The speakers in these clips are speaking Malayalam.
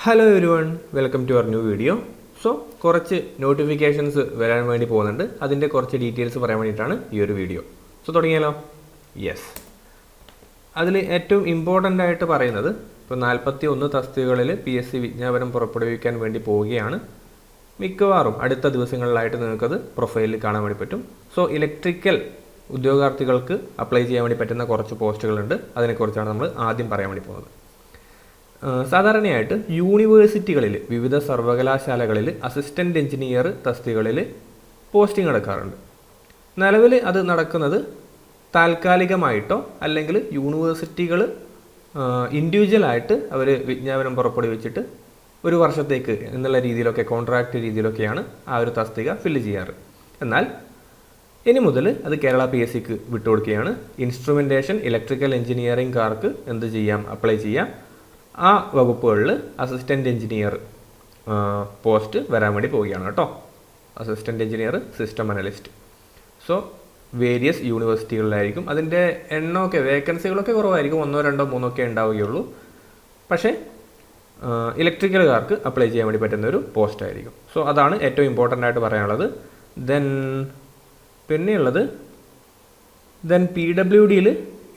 Hello everyone, welcome to our new video. So കുറച്ച് നോട്ടിഫിക്കേഷൻസ് വരാൻ വേണ്ടി പോകുന്നുണ്ട്. അതിൻ്റെ കുറച്ച് ഡീറ്റെയിൽസ് പറയാൻ വേണ്ടിയിട്ടാണ് ഈ ഒരു വീഡിയോ. സോ തുടങ്ങിയാലോ? യെസ്, അതിൽ ഏറ്റവും ഇമ്പോർട്ടൻ്റ് ആയിട്ട് പറയുന്നത് ഇപ്പോൾ 41 തസ്തികകളിൽ PSC വിജ്ഞാപനം പുറപ്പെടുവിക്കാൻ വേണ്ടി പോവുകയാണ്. മിക്കവാറും അടുത്ത ദിവസങ്ങളിലായിട്ട് നിങ്ങൾക്കത് പ്രൊഫൈലിൽ കാണാൻ വേണ്ടി പറ്റും. സോ ഇലക്ട്രിക്കൽ ഉദ്യോഗാർത്ഥികൾക്ക് അപ്ലൈ ചെയ്യാൻ വേണ്ടി പറ്റുന്ന കുറച്ച് പോസ്റ്റുകളുണ്ട്. അതിനെക്കുറിച്ചാണ് നമ്മൾ ആദ്യം പറയാൻ വേണ്ടി പോകുന്നത്. സാധാരണയായിട്ട് യൂണിവേഴ്സിറ്റികളിൽ വിവിധ സർവകലാശാലകളിൽ അസിസ്റ്റൻ്റ് എഞ്ചിനീയർ തസ്തികകളിൽ പോസ്റ്റിംഗ് നടക്കാറുണ്ട്. നിലവിൽ അത് നടക്കുന്നത് താൽക്കാലികമായിട്ടോ അല്ലെങ്കിൽ യൂണിവേഴ്സിറ്റികൾ ഇൻഡിവിജ്വലായിട്ട് അവർ വിജ്ഞാപനം പുറപ്പെടുവിച്ചിട്ട് ഒരു വർഷത്തേക്ക് എന്നുള്ള രീതിയിലൊക്കെ കോൺട്രാക്റ്റ് രീതിയിലൊക്കെയാണ് ആ ഒരു തസ്തിക ഫില്ല് ചെയ്യാറ്. എന്നാൽ ഇനി മുതൽ അത് കേരള PSCക്ക് വിട്ടുകൊടുക്കുകയാണ്. ഇൻസ്ട്രുമെൻറ്റേഷൻ ഇലക്ട്രിക്കൽ എഞ്ചിനീയറിംഗുകാർക്ക് എന്ത് ചെയ്യാം, അപ്ലൈ ചെയ്യാം. ആ വകുപ്പുകളിൽ അസിസ്റ്റൻ്റ് എഞ്ചിനീയർ പോസ്റ്റ് വരാൻ വേണ്ടി പോവുകയാണ് കേട്ടോ. Assistant engineer, system analyst. So various യൂണിവേഴ്സിറ്റികളിലായിരിക്കും. അതിൻ്റെ എണ്ണമൊക്കെ വേക്കൻസികളൊക്കെ കുറവായിരിക്കും, 1, 2, 3 ഒക്കെ ഉണ്ടാവുകയുള്ളൂ. പക്ഷേ ഇലക്ട്രിക്കലുകാർക്ക് അപ്ലൈ ചെയ്യാൻ വേണ്ടി പറ്റുന്ന ഒരു പോസ്റ്റ് ആയിരിക്കും. സോ അതാണ് ഏറ്റവും ഇമ്പോർട്ടൻ്റ് ആയിട്ട് പറയാനുള്ളത്. പിന്നെയുള്ളത് PWDയിൽ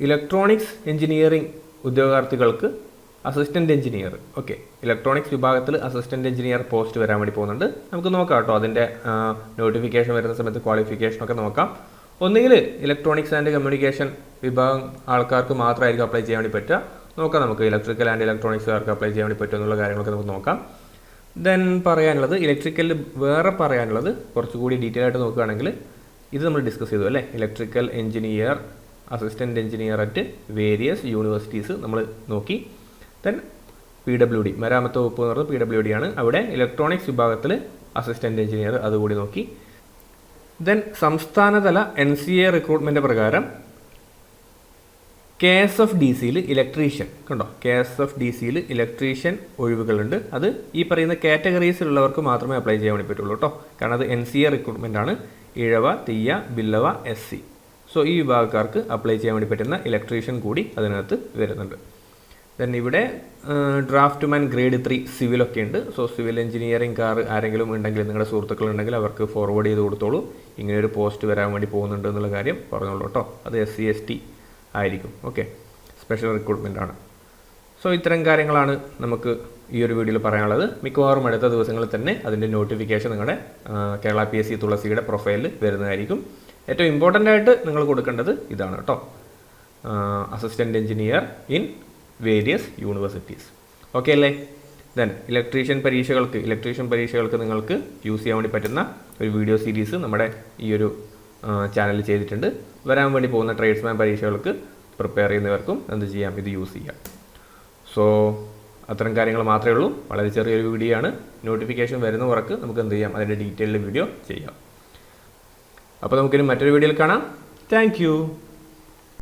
ഇലക്ട്രോണിക്സ് എഞ്ചിനീയറിംഗ് ഉദ്യോഗാർത്ഥികൾക്ക് അസിസ്റ്റൻ്റ് എഞ്ചിനീയർ, ഓക്കെ, ഇലക്ട്രോണിക്സ് വിഭാഗത്തിൽ അസിസ്റ്റൻ്റ് എഞ്ചിനീയർ പോസ്റ്റ് വരാൻ വേണ്ടി പോകുന്നുണ്ട്. നമുക്ക് നോക്കാം കേട്ടോ, അതിൻ്റെ നോട്ടിഫിക്കേഷൻ വരുന്ന സമയത്ത് ക്വാളിഫിക്കേഷനൊക്കെ നോക്കാം. ഒന്നുകിൽ ഇലക്ട്രോണിക്സ് ആൻഡ് കമ്മ്യൂണിക്കേഷൻ വിഭാഗം ആൾക്കാർക്ക് മാത്രമായിരിക്കും അപ്ലൈ ചെയ്യാൻ വേണ്ടി പറ്റുക. നോക്കാം, നമുക്ക് ഇലക്ട്രിക്കൽ ആൻഡ് ഇലക്ട്രോണിക്സുകാർക്ക് അപ്ലൈ ചെയ്യാൻ വേണ്ടി പറ്റും എന്നുള്ള കാര്യങ്ങളൊക്കെ നമുക്ക് നോക്കാം. പറയാനുള്ളത് ഇലക്ട്രിക്കലിൽ വേറെ പറയാനുള്ളത് കുറച്ചുകൂടി ഡീറ്റെയിൽ ആയിട്ട് നോക്കുകയാണെങ്കിൽ ഇത് നമ്മൾ ഡിസ്കസ് ചെയ്തു അല്ലേ, electrical engineer, assistant engineer at various universities നമ്മൾ നോക്കി. PWD മരാമത്ത് വകുപ്പ് എന്ന് പറയുന്നത് PWD ആണ്. അവിടെ ഇലക്ട്രോണിക്സ് വിഭാഗത്തിൽ അസിസ്റ്റൻ്റ് എഞ്ചിനീയർ അതുകൂടി നോക്കി. സംസ്ഥാനതല NCA റിക്രൂട്ട്മെൻറ്റ് പ്രകാരം KSFDCയിൽ ഇലക്ട്രീഷ്യൻ കണ്ടോ, KSFDCയിൽ ഇലക്ട്രീഷ്യൻ ഒഴിവുകളുണ്ട്. അത് ഈ പറയുന്ന കാറ്റഗറീസിലുള്ളവർക്ക് മാത്രമേ അപ്ലൈ ചെയ്യാൻ വേണ്ടി പറ്റുള്ളൂ കേട്ടോ, കാരണം അത് NCA റിക്രൂട്ട്മെൻ്റ് ആണ്. ഇഴവ, തീയ, ബില്ലവ, SC. സോ ഈ വിഭാഗക്കാർക്ക് അപ്ലൈ ചെയ്യാൻ വേണ്ടി പറ്റുന്ന ഇലക്ട്രീഷ്യൻ കൂടി അതിനകത്ത് വരുന്നുണ്ട്. ഇവിടെ ഡ്രാഫ്റ്റ്മാൻ ഗ്രേഡ് 3 സിവിലൊക്കെ ഉണ്ട്. സോ സിവിൽ എഞ്ചിനീയറിംഗ് കാർ ആരെങ്കിലും ഉണ്ടെങ്കിൽ, നിങ്ങളുടെ സുഹൃത്തുക്കളുണ്ടെങ്കിൽ അവർക്ക് ഫോർവേഡ് ചെയ്ത് കൊടുത്തോളൂ. ഇങ്ങനെയൊരു പോസ്റ്റ് വരാൻ വേണ്ടി പോകുന്നുണ്ട് എന്നുള്ള കാര്യം പറഞ്ഞോളൂ കേട്ടോ. അത് SC ST ആയിരിക്കും, ഓക്കെ, സ്പെഷ്യൽ റിക്രൂട്ട്മെൻ്റ് ആണ്. സോ ഇത്തരം കാര്യങ്ങളാണ് നമുക്ക് ഈ ഒരു വീഡിയോയിൽ പറയാനുള്ളത്. മിക്കവാറും അടുത്ത ദിവസങ്ങളിൽ തന്നെ അതിൻ്റെ നോട്ടിഫിക്കേഷൻ നിങ്ങളുടെ കേരള PSC തുളസിയുടെ പ്രൊഫൈലിൽ വരുന്നതായിരിക്കും. ഏറ്റവും ഇമ്പോർട്ടൻ്റ് ആയിട്ട് നിങ്ങൾ കൊടുക്കേണ്ടത് ഇതാണ് കേട്ടോ, assistant engineer in various universities, okay അല്ലേ? ഇലക്ട്രീഷ്യൻ പരീക്ഷകൾക്ക് നിങ്ങൾക്ക് യൂസ് ചെയ്യാൻ വേണ്ടി പറ്റുന്ന ഒരു വീഡിയോ സീരീസ് നമ്മുടെ ഈ ഒരു ചാനലിൽ ചെയ്തിട്ടുണ്ട്. വരാൻ വേണ്ടി പോകുന്ന ട്രേഡ്സ്മാൻ പരീക്ഷകൾക്ക് പ്രിപ്പയർ ചെയ്യുന്നവർക്കും എന്ത് ചെയ്യാം, ഇത് യൂസ് ചെയ്യാം. സോ അത്തരം കാര്യങ്ങൾ മാത്രമേ ഉള്ളൂ. വളരെ ചെറിയൊരു വീഡിയോ ആണ്. നോട്ടിഫിക്കേഷൻ വരുന്നവർക്ക് നമുക്ക് എന്ത് ചെയ്യാം, അതിൻ്റെ ഡീറ്റെയിൽഡ് വീഡിയോ ചെയ്യാം. അപ്പോൾ നമുക്കിനി മറ്റൊരു വീഡിയോയിൽ കാണാം. താങ്ക്